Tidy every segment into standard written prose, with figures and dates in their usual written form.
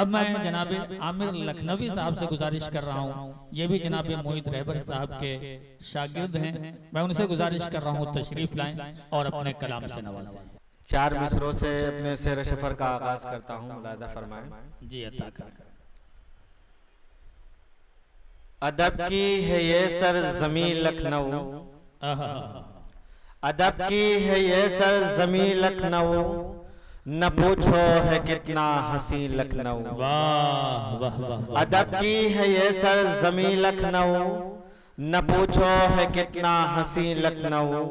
अब मैं जनाब आमिर लखनवी साहब से गुजारिश कर रहा हूँ, ये भी जनाब मोहित रहबर साहब के शागिर्द हैं, मैं उनसे गुजारिश कर रहा हूँ तशरीफ लाएं और अपने कलाम से नवाजें। 4 मिसरों से अपने शेर सफर का आगाज करता हूँ, मुलाहिजा फरमाएं। जी अता कर। अदब की है ये सरज़मीं लखनऊ, अदब की है ये सरज़मीं लखनऊ, न पूछो है कितना हंसी लखनऊ। अदब की है ये सरज़मीं लखनऊ, न पूछो है कितना हंसी लखनऊ।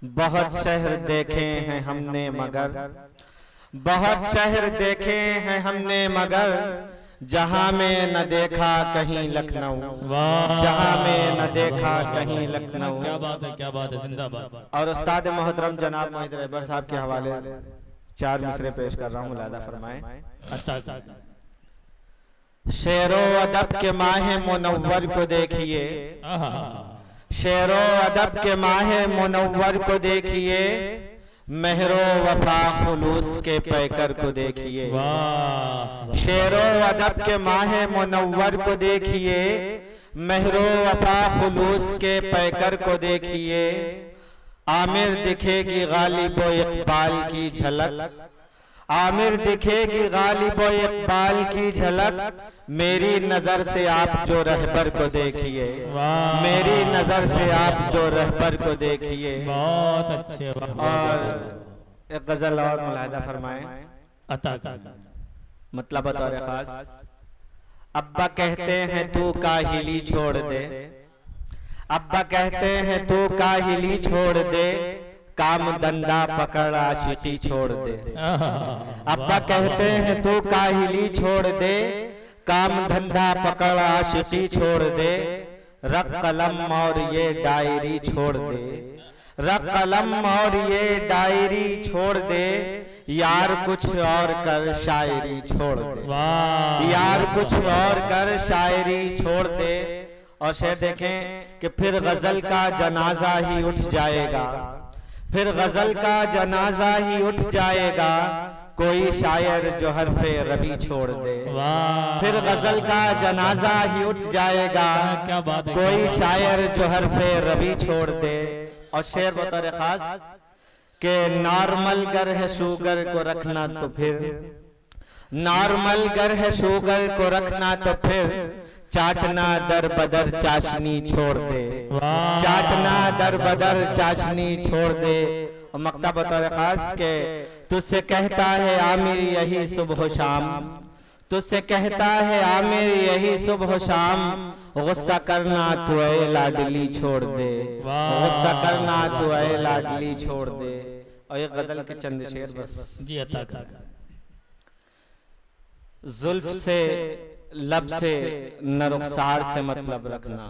बहुत शहर देखे हैं हमने मगर, बहुत शहर देखे हैं हमने मगर, जहां में न देखा कहीं लखनऊ, जहां में न देखा कहीं लखनऊ। क्या बात है, क्या बात है, जिंदाबाद। और उस्ताद मोहतरम जनाब मोहित रहबर साहब के हवाले 4 मिसरे पेश कर रहा हूँ, मुलाहिजा फरमाएं। शेरो अदब के माहे मुनव्वर को देखिए, शेरो अदब के माहे मुनव्वर को देखिए, मेहरो वफा खुलूस के पैकर को देखिए। शेरो अदब के माहे मुनव्वर को देखिए, मेहरो वफा खुलूस के पैकर को देखिए। आमिर दिखेगी गालिब व इकबाल की झलक, आमिर दिखेगी गालिब व इकबाल की झलक। मेरी नजर से आप जो रहबर को देखिए, मेरी नजर से आप जो रहबर को देखिए। बहुत अच्छे। और एक गजल और मुलाहिजा फरमाएं। अता कर। मतलब बतौर खास, अब्बा कहते हैं तू काहिली छोड़ दे, अब्बा कहते हैं तू काहिली छोड़ दे, काम धंधा पकड़ आशिकी छोड़ दे। अब्बा कहते हैं तू काहिली छोड़ दे, काम धंधा पकड़ आशिकी छोड़ दे। रख कलम और ये डायरी छोड़ दे, रख कलम और ये डायरी छोड़ दे। यार कुछ और कर शायरी छोड़ दे, यार कुछ और कर शायरी छोड़ दे। और शेर देखें कि फिर गजल का जनाजा ही उठ जाएगा, फिर गजल का जनाजा ही उठ जाएगा। कोई शायर जो हरफे रबी छोड़ दे, फिर गजल का जनाजा ही उठ जाएगा। कोई शायर जो हरफे रबी छोड़ दे। और शेर बतौर खास के नॉर्मल गर है शुगर को रखना तो फिर, नॉर्मल गर है शुगर को रखना तो फिर, चाटना दर बदर चाशनी छोड़ दे, चाटना दर बदर चाशनी छोड़ दे। और मक्ता बतौर खास के तुझसे कहता है आमिर यही सुबह शाम, तुझसे कहता है आमिर यही सुबह शाम। गुस्सा करना तू ऐ लाडली छोड़ दे, गुस्सा करना तू ऐ लाडली छोड़ दे। और ये गजल के चंद शेर बस। जी अता कर। जुल्फ से लब से न रुखसार से मतलब रखना,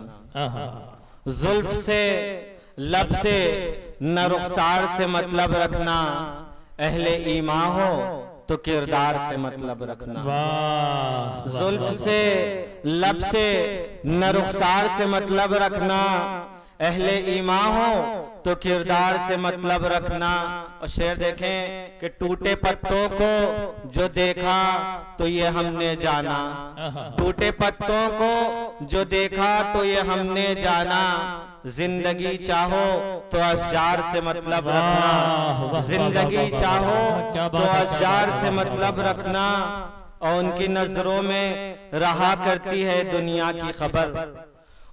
जुल्फ से लब से न रुखसार से मतलब रखना। अहले ईमा हो तो किरदार से मतलब रखना। जुल्फ से लब से न रुखसार से मतलब रखना। अहले ईमा हो तो किरदार से मतलब रखना। और शेर देखें कि टूटे पत्तों को जो देखा तो ये हमने जाना, टूटे पत्तों को जो देखा तो ये हमने जाना। जिंदगी चाहो तो अशजार से मतलब रखना, जिंदगी चाहो तो अशजार से मतलब रखना। और उनकी नजरों में रहा करती है दुनिया की खबर,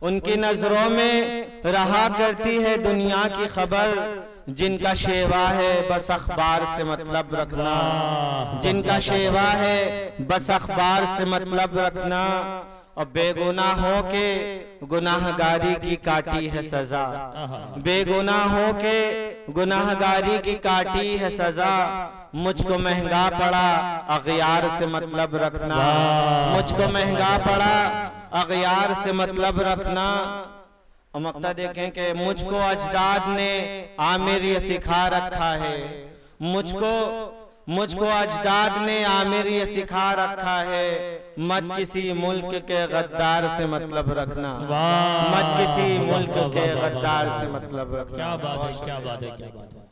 उनकी नजरों में रहा करती है दुनिया की खबर। जिनका शेवा है बस अखबार से मतलब रखना, जिनका शेवा है बस अखबार से मतलब रखना। और बेगुनाहों के गुनाहगारी की काटी है सजा, बेगुनाहों के गुनाहगारी की काटी है सजा। मुझको महंगा पड़ा अगयार से मतलब रखना, मुझको महंगा पड़ा अगयार से मतलब रखना। और मक्ता देखें कि मुझको अजदाद ने आमिर ये सिखा रखा है, मुझको अजदाद ने आमिर ये सिखा रखा है। मत किसी मुल्क के गद्दार से मतलब रखना, मत किसी मुल्क के गद्दार से मतलब रखना। क्या बात है, क्या बात है, क्या बात है।